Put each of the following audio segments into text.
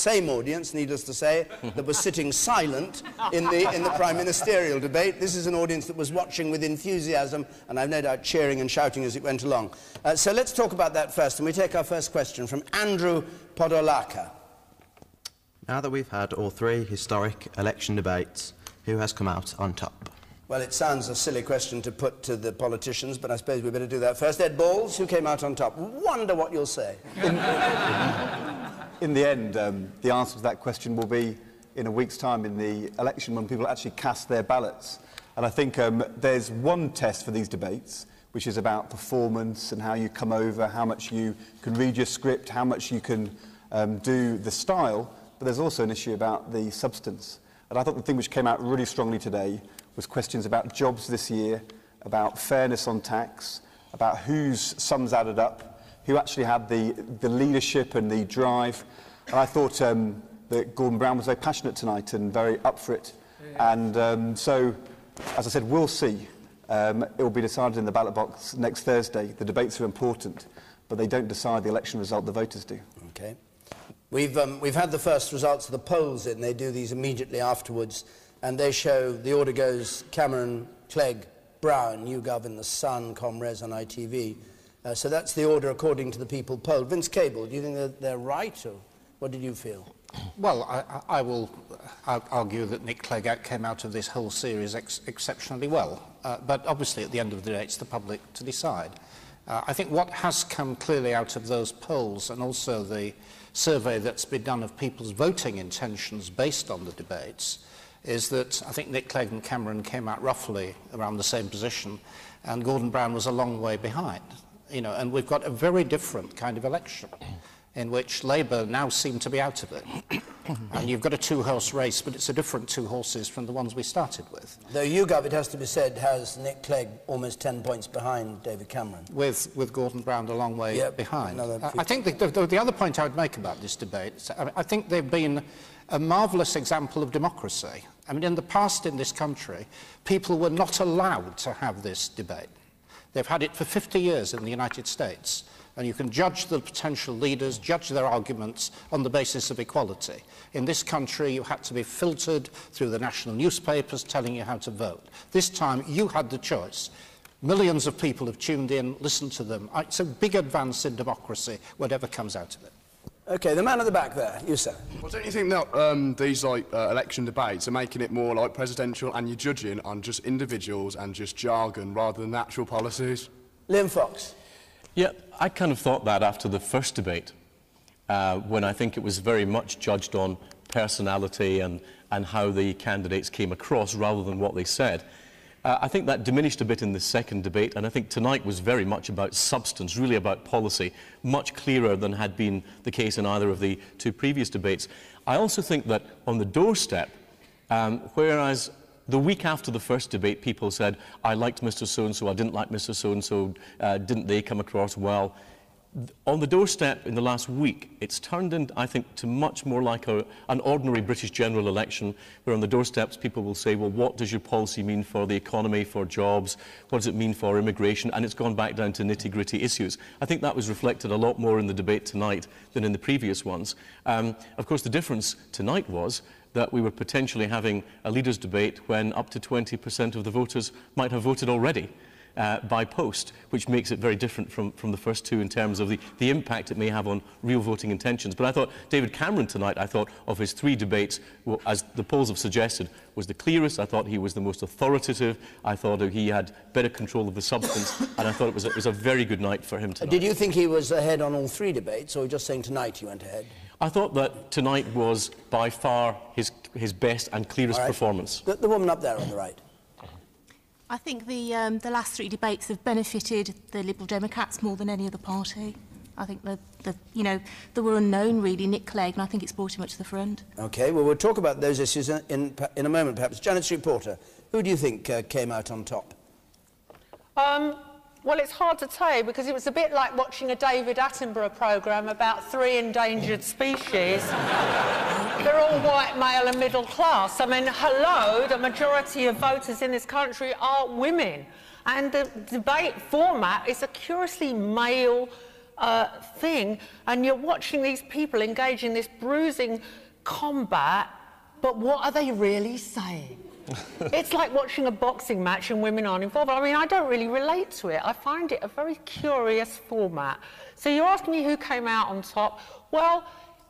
same audience, needless to say, that was sitting silent in the Prime Ministerial debate. This is an audience that was watching with enthusiasm, and I've no doubt cheering and shouting as it went along. So let's talk about that first, and we take our first question from Andrew Podolaka. Now that we've had all three historic election debates, who has come out on top? Well, it sounds a silly question to put to the politicians, but I suppose we better do that first. Ed Balls, who came out on top? Wonder what you'll say. In the end, the answer to that question will be in a week's time in the election when people actually cast their ballots. And I think there's one test for these debates, which is about performance and how you come over, how much you can read your script, how much you can do the style, but there's also an issue about the substance. And I thought the thing which came out really strongly today was questions about jobs this year, about fairness on tax, about whose sums added up, who actually had the leadership and the drive. And I thought that Gordon Brown was very passionate tonight and very up for it. Yeah. And so, as I said, we'll see. It will be decided in the ballot box next Thursday. The debates are important, but they don't decide the election result, the voters do. Okay. We've had the first results of the polls in. They do these immediately afterwards, and they show the order goes Cameron, Clegg, Brown, YouGov in the Sun, Comres on ITV. So that's the order according to the people polled. Vince Cable, do you think they're right, or what did you feel? Well, I will argue that Nick Clegg came out of this whole series exceptionally well. But obviously, at the end of the day, it's the public to decide. I think what has come clearly out of those polls, and also the survey that's been done of people's voting intentions based on the debates, is that I think Nick Clegg and Cameron came out roughly around the same position, and Gordon Brown was a long way behind. You know, and we've got a very different kind of election in which Labour now seem to be out of it. And you've got a two-horse race, but it's a different two horses from the ones we started with. Though YouGov, it has to be said, has Nick Clegg almost 10 points behind David Cameron. With Gordon Brown a long way behind. I think the other point I would make about this debate is I think they've been a marvellous example of democracy. I mean, in the past in this country, people were not allowed to have this debate. They've had it for 50 years in the United States, and you can judge the potential leaders, judge their arguments on the basis of equality. In this country, you had to be filtered through the national newspapers telling you how to vote. This time, you had the choice. Millions of people have tuned in, listened to them. It's a big advance in democracy, whatever comes out of it. OK, the man at the back there, you, sir. Well, don't you think that these election debates are making it more like presidential and you're judging on just individuals and just jargon rather than actual policies? Liam Fox. Yeah, I kind of thought that after the first debate, when I think it was very much judged on personality and how the candidates came across rather than what they said. I think that diminished a bit in the second debate, and I think tonight was very much about substance, really about policy, much clearer than had been the case in either of the two previous debates. I also think that on the doorstep, whereas the week after the first debate people said, I liked Mr So-and-so, I didn't like Mr So-and-so, didn't they come across well? On the doorstep in the last week, it's turned in, I think, to much more like an ordinary British general election, where on the doorsteps people will say, well, what does your policy mean for the economy, for jobs? What does it mean for immigration? And it's gone back down to nitty-gritty issues. I think that was reflected a lot more in the debate tonight than in the previous ones. Of course, the difference tonight was that we were potentially having a leaders' debate when up to 20% of the voters might have voted already. By post, which makes it very different from the first two in terms of the impact it may have on real voting intentions. But I thought David Cameron tonight, I thought of his three debates, well, as the polls have suggested, was the clearest. I thought he was the most authoritative. I thought he had better control of the substance, and I thought it was a very good night for him tonight. Did you think he was ahead on all three debates, or just saying tonight he went ahead? I thought that tonight was by far his best and clearest performance. The woman up there on the right. I think the last three debates have benefited the Liberal Democrats more than any other party. I think they were unknown, really, Nick Clegg, and I think it's brought him much to the front. OK, well, we'll talk about those issues in a moment, perhaps. Janet Street Porter, who do you think came out on top? Well, it's hard to say, because it was a bit like watching a David Attenborough programme about 3 endangered species. They're all white, male and middle class. I mean, hello, the majority of voters in this country are women. And the debate format is a curiously male thing, and you're watching these people engage in this bruising combat, but what are they really saying? It's like watching a boxing match and women aren't involved. I mean, I don't really relate to it. I find it a very curious format. So you're asking me who came out on top? Well,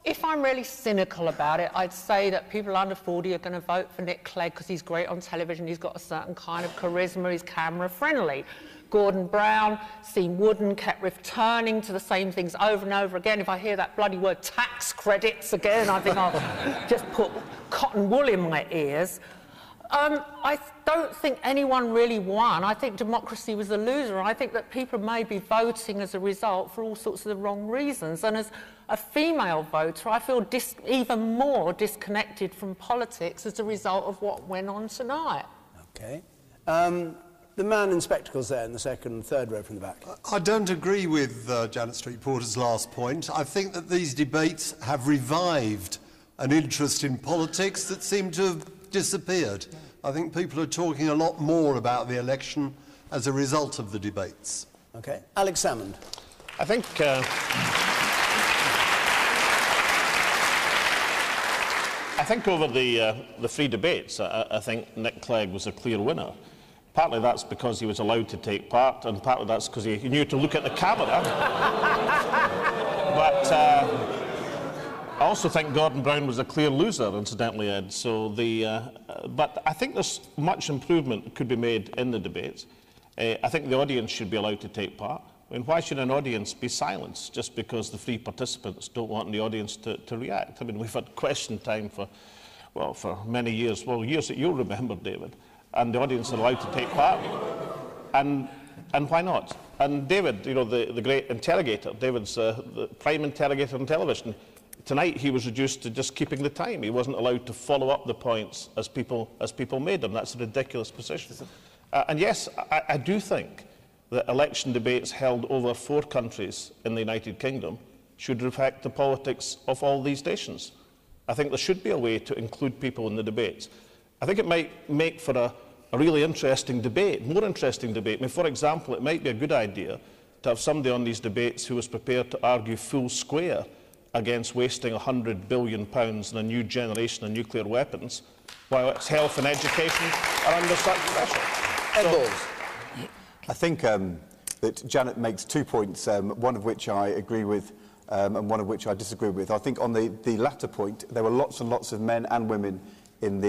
if I'm really cynical about it, I'd say that people under 40 are going to vote for Nick Clegg because he's great on television, he's got a certain kind of charisma, he's camera-friendly. Gordon Brown seemed wooden, kept returning to the same things over and over again. If I hear that bloody word tax credits again, I think I'll just put cotton wool in my ears. I don't think anyone really won. I think democracy was a loser. I think that people may be voting as a result for all sorts of the wrong reasons. And as a female voter, I feel even more disconnected from politics as a result of what went on tonight. OK. The man in spectacles there in the second and third row from the back. I don't agree with Janet Street Porter's last point. I think that these debates have revived an interest in politics that seemed to have disappeared. I think people are talking a lot more about the election as a result of the debates. OK. Alex Salmond. I think over the three debates, I think Nick Clegg was a clear winner. Partly that's because he was allowed to take part, and partly that's because he knew to look at the camera. But I also think Gordon Brown was a clear loser, incidentally, Ed. So but I think there's much improvement could be made in the debates. I think the audience should be allowed to take part. I mean, why should an audience be silenced just because the three participants don't want the audience to react? I mean, we've had question time for many years, years that you'll remember, David, and the audience are allowed to take part. And why not? And David, you know, the great interrogator, David's the prime interrogator on television. Tonight he was reduced to just keeping the time. He wasn't allowed to follow up the points as people made them. That's a ridiculous position. And yes, I do think that election debates held over 4 countries in the United Kingdom should reflect the politics of all these nations. I think there should be a way to include people in the debates. I think it might make for a really interesting debate, more interesting debate. I mean, for example, it might be a good idea to have somebody on these debates who was prepared to argue full square against wasting £100 billion in a new generation of nuclear weapons, while its health and education are under such pressure. I think that Janet makes 2 points, one of which I agree with and one of which I disagree with. I think on the latter point, there were lots and lots of men and women in the